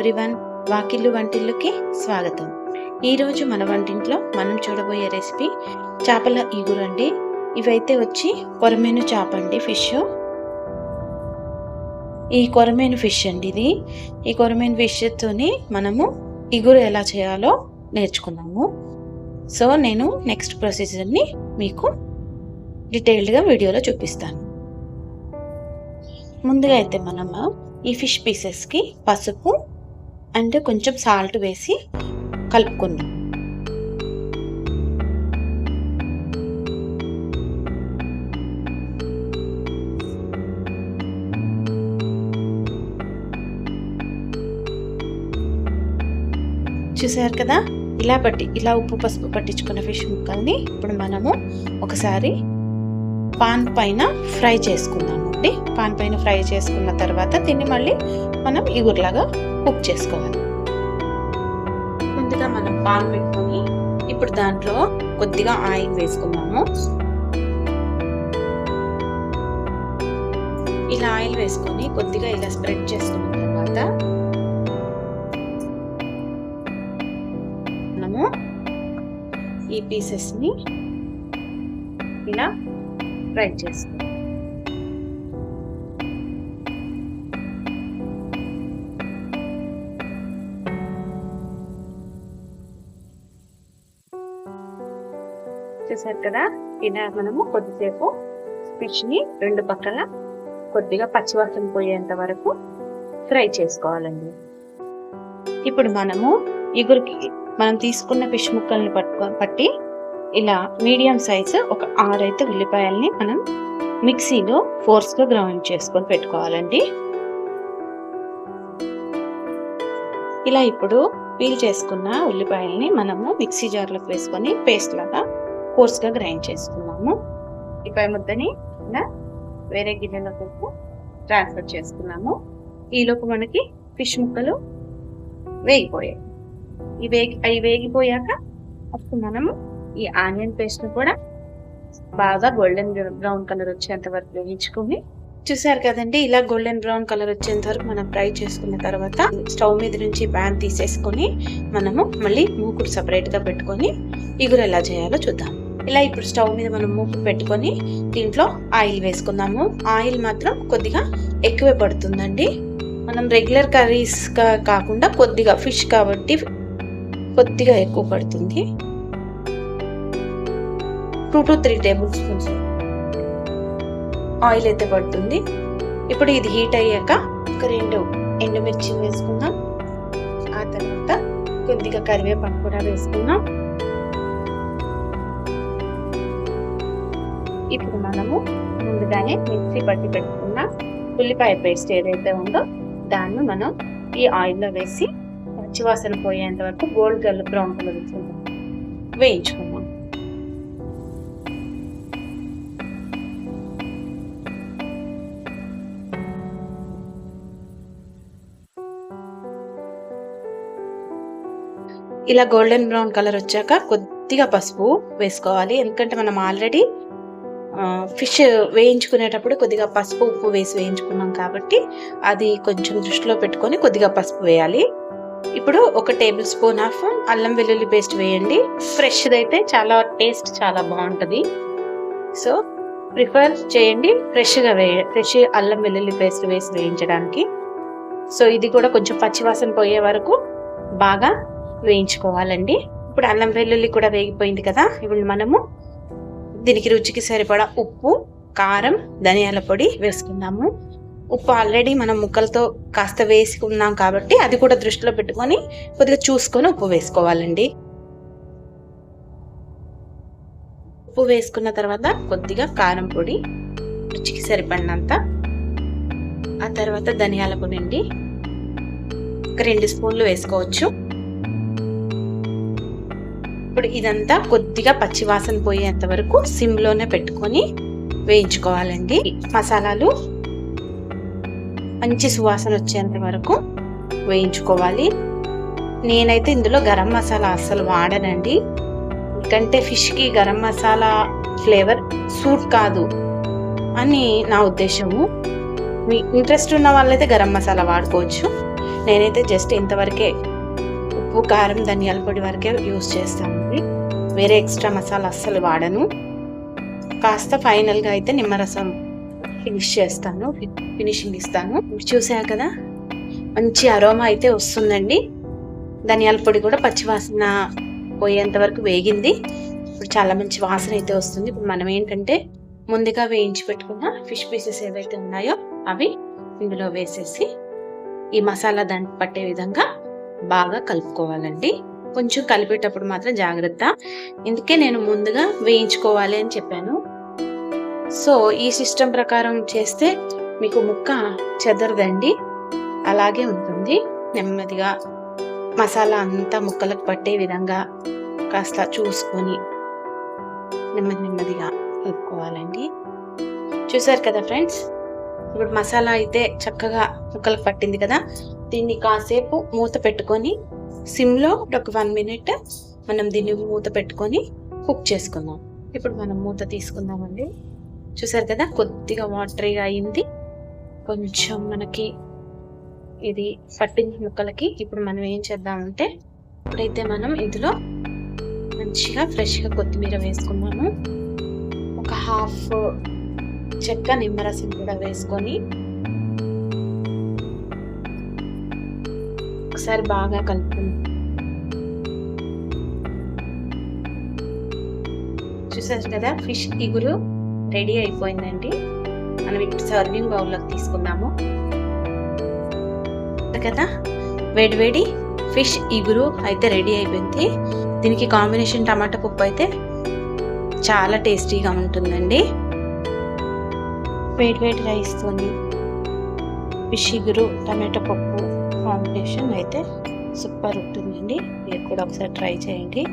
Everyone, వాకిళ్ళు వంటిల్లుకి స్వాగతం. ఈరోజు మన వంటింట్లో మనం చూడబోయే రెసిపీ చేపల ఇగురు అండి. ఇవైతే వచ్చి కొరమేను చేప అండి, ఫిష్. ఈ కొరమేను ఫిష్ అండి ఇది. ఈ కొరమేను ఫిష్తోని మనము ఇగురు ఎలా చేయాలో నేర్చుకున్నాము. సో నేను నెక్స్ట్ ప్రొసీజర్ని మీకు డీటెయిల్డ్గా వీడియోలో చూపిస్తాను. ముందుగా అయితే మనము ఈ ఫిష్ పీసెస్కి పసుపు అండ్ కొంచెం సాల్ట్ వేసి కలుపుకుందాం. చూసారు కదా, ఇలా ఉప్పు పసుపు పట్టించుకున్న ఫిష్ ముక్కల్ని ఇప్పుడు మనము ఒకసారి పాన్ పైన ఫ్రై చేసుకుందాం. పాన్ పైన ఫ్రై చేసుకున్న తర్వాత దీన్ని మళ్ళీ మనం ఇగురులాగా కుక్ చేసుకోవాలి. ముందుగా మనం పాన్ పెట్టుకొని ఇప్పుడు దాంట్లో కొద్దిగా ఆయిల్ వేసుకున్నాము. ఇలా ఆయిల్ వేసుకొని కొద్దిగా ఇలా స్ప్రెడ్ చేసుకున్న తర్వాత మనము ఈ పీసెస్ని ఇలా ఫ్రై చేసుకుంటాం. చూసారు కదా, ఇలా మనము కొద్దిసేపు ఫిష్ని రెండు పక్కల కొద్దిగా పచ్చివాసన పోయేంత వరకు ఫ్రై చేసుకోవాలండి. ఇప్పుడు మనము ఇగురికి మనం తీసుకున్న ఫిష్ ముక్కల్ని పట్టి ఇలా మీడియం సైజు ఒక 6 ఉల్లిపాయల్ని మనం మిక్సీలో ఫోర్స్గా గ్రైండ్ చేసుకొని పెట్టుకోవాలండి. ఇలా ఇప్పుడు పీల్ చేసుకున్న ఉల్లిపాయల్ని మనము మిక్సీ జార్లోకి వేసుకొని పేస్ట్ లాగా కోర్స్గా గ్రైండ్ చేసుకున్నాము. ఉల్లిపాయ ముద్దని ఇలా వేరే గిన్నెలోకి ట్రాన్స్ఫర్ చేసుకున్నాము. ఈలోపు మనకి ఫిష్ ముక్కలు వేగిపోయాయి. అవి వేగిపోయాక అప్పుడు మనము ఈ ఆనియన్ పేస్ట్ కూడా బాగా గోల్డెన్ బ్రౌన్ కలర్ వచ్చేంత వరకు వేయించుకొని, చూసారు కదండి, ఇలా గోల్డెన్ బ్రౌన్ కలర్ వచ్చేంత వరకు మనం ఫ్రై చేసుకున్న తర్వాత స్టవ్ మీద నుంచి ప్యాన్ తీసేసుకొని మనము మళ్ళీ మూకుడు సపరేట్గా పెట్టుకొని ఇగురు ఎలా చేయాలో చూద్దాం. ఇలా ఇప్పుడు స్టవ్ మీద మనం మూకుడు పెట్టుకొని దీంట్లో ఆయిల్ వేసుకుందాము. ఆయిల్ మాత్రం కొద్దిగా ఎక్కువే పడుతుందండి. మనం రెగ్యులర్ కర్రీస్ కాకుండా కొద్దిగా ఫిష్ కాబట్టి కొద్దిగా ఎక్కువ పడుతుంది. 2 to 3 టేబుల్ స్పూన్స్ ఆయిల్ అయితే పడుతుంది. ఇప్పుడు ఇది హీట్ అయ్యాక ఒక 2 ఎండుమిర్చి వేసుకుందాం. ఆ తర్వాత కొద్దిగా కరివేపాకు కూడా వేసుకుందాం. ఇప్పుడు మనము ముందుగానే మిక్సీ పట్టి పెట్టుకున్న ఉల్లిపాయ పేస్ట్ ఏదైతే ఉందో దాన్ని మనం ఈ ఆయిల్లో వేసి పచ్చివాసన పోయేంత వరకు గోల్డ్ కలర్ బ్రౌన్ కలర్ వేయించుకుందాం. ఇలా గోల్డెన్ బ్రౌన్ కలర్ వచ్చాక కొద్దిగా పసుపు వేసుకోవాలి. ఎందుకంటే మనం ఆల్రెడీ ఫిష్ వేయించుకునేటప్పుడు కొద్దిగా పసుపు ఉప్పు వేసి వేయించుకున్నాం కాబట్టి అది కొంచెం దృష్టిలో పెట్టుకొని కొద్దిగా పసుపు వేయాలి. ఇప్పుడు 1 టేబుల్ స్పూన్ ఆఫ్ అల్లం వెల్లుల్లి పేస్ట్ వేయండి. ఫ్రెష్ది అయితే టేస్ట్ చాలా బాగుంటుంది. సో ప్రిఫర్ చేయండి ఫ్రెష్ అల్లం వెల్లుల్లి పేస్ట్ వేసి వేయించడానికి. సో ఇది కూడా కొంచెం పచ్చివాసన పోయే వరకు బాగా వేయించుకోవాలండి. ఇప్పుడు అల్లం వెల్లుల్లి కూడా వేగిపోయింది కదా, ఇప్పుడు మనము దీనికి రుచికి సరిపడా ఉప్పు, కారం, ధనియాల పొడి వేసుకుందాము. ఉప్పు ఆల్రెడీ మనం ముక్కలతో కాస్త వేసుకున్నాం కాబట్టి అది కూడా దృష్టిలో పెట్టుకొని కొద్దిగా చూసుకొని ఉప్పు వేసుకోవాలండి. ఉప్పు వేసుకున్న తర్వాత కొద్దిగా కారం పొడి రుచికి సరిపడినంత, ఆ తర్వాత ధనియాల పొడి అండి ఒక 2 స్పూన్లు వేసుకోవచ్చు. ఇప్పుడు ఇదంతా కొద్దిగా పచ్చివాసన పోయేంత వరకు సిమ్లోనే పెట్టుకొని వేయించుకోవాలండి. మసాలాలు మంచి సువాసన వచ్చేంత వరకు వేయించుకోవాలి. నేనైతే ఇందులో గరం మసాలా అస్సలు వాడనండి, ఎందుకంటే ఫిష్కి గరం మసాలా ఫ్లేవర్ సూట్ కాదు అని నా ఉద్దేశము. మీ ఇంట్రెస్ట్ ఉన్న వాళ్ళైతే గరం మసాలా వాడుకోవచ్చు. నేనైతే జస్ట్ ఇంతవరకే ఉప్పు, కారం, ధనియాల పొడి వరకే యూస్ చేస్తాను. వేరే ఎక్స్ట్రా మసాలా అస్సలు వాడను. కాస్త ఫైనల్గా అయితే నిమ్మరసం ఫినిషింగ్ ఇస్తాను. చూసారు కదా, మంచి అరోమా అయితే వస్తుందండి. ధనియాల పొడి కూడా పచ్చివాసన పోయేంత వరకు వేగింది. ఇప్పుడు చాలా మంచి వాసన అయితే వస్తుంది. ఇప్పుడు మనం ఏంటంటే ముందుగా వేయించి పెట్టుకున్న ఫిష్ పీసెస్ ఏవైతే ఉన్నాయో అవి ఇందులో వేసేసి ఈ మసాలా దానికి పట్టే విధంగా బాగా కలుపుకోవాలండి. కొంచెం కలిపేటప్పుడు మాత్రం జాగ్రత్త, ఇందుకే నేను ముందుగా వేయించుకోవాలి అని చెప్పాను. సో ఈ సిస్టమ్ ప్రకారం చేస్తే మీకు ముక్క చెదరదండి, అలాగే ఉంటుంది. నెమ్మదిగా మసాలా అంతా ముక్కలకు పట్టే విధంగా కాస్త చూసుకొని నెమ్మదిగా కలుపుకోవాలండి. చూసారు కదా ఫ్రెండ్స్, ఇప్పుడు మసాలా అయితే చక్కగా ముక్కలకు పట్టింది కదా. దీన్ని కాసేపు మూత పెట్టుకొని సిమ్లో ఒక 1 మినిట్ మనం దీన్ని మూత పెట్టుకొని కుక్ చేసుకుందాం. ఇప్పుడు మనం మూత తీసుకుందామండి. చూసారు కదా, కొద్దిగా వాటరీగా అయింది, కొంచెం మనకి ఇది పట్టింది ముక్కలకి. ఇప్పుడు మనం ఏం చేద్దామంటే ఇప్పుడైతే మనం ఇందులో మంచిగా ఫ్రెష్గా కొత్తిమీర వేసుకున్నాము. ఒక హాఫ్ చెక్క నిమ్మరసం కూడా వేసుకొని ఒకసారి బాగా కలుపుకుందాం. చూసారు కదా, ఫిష్ ఇగురు రెడీ అయిపోయిందండి. మనం ఇప్పుడు సర్వింగ్ బౌల్లోకి తీసుకుందాము కదా. వేడి ఫిష్ ఇగురు అయితే రెడీ అయిపోయింది. దీనికి కాంబినేషన్ టమాటా పప్పు అయితే చాలా టేస్టీగా ఉంటుందండి. వేడి రైస్తోని ఫిష్ ఇగురు టమాటా పప్పు కాంబినేషన్ అయితే సూపర్ ఉంటుందండి. మీరు కూడా ఒకసారి ట్రై చేయండి.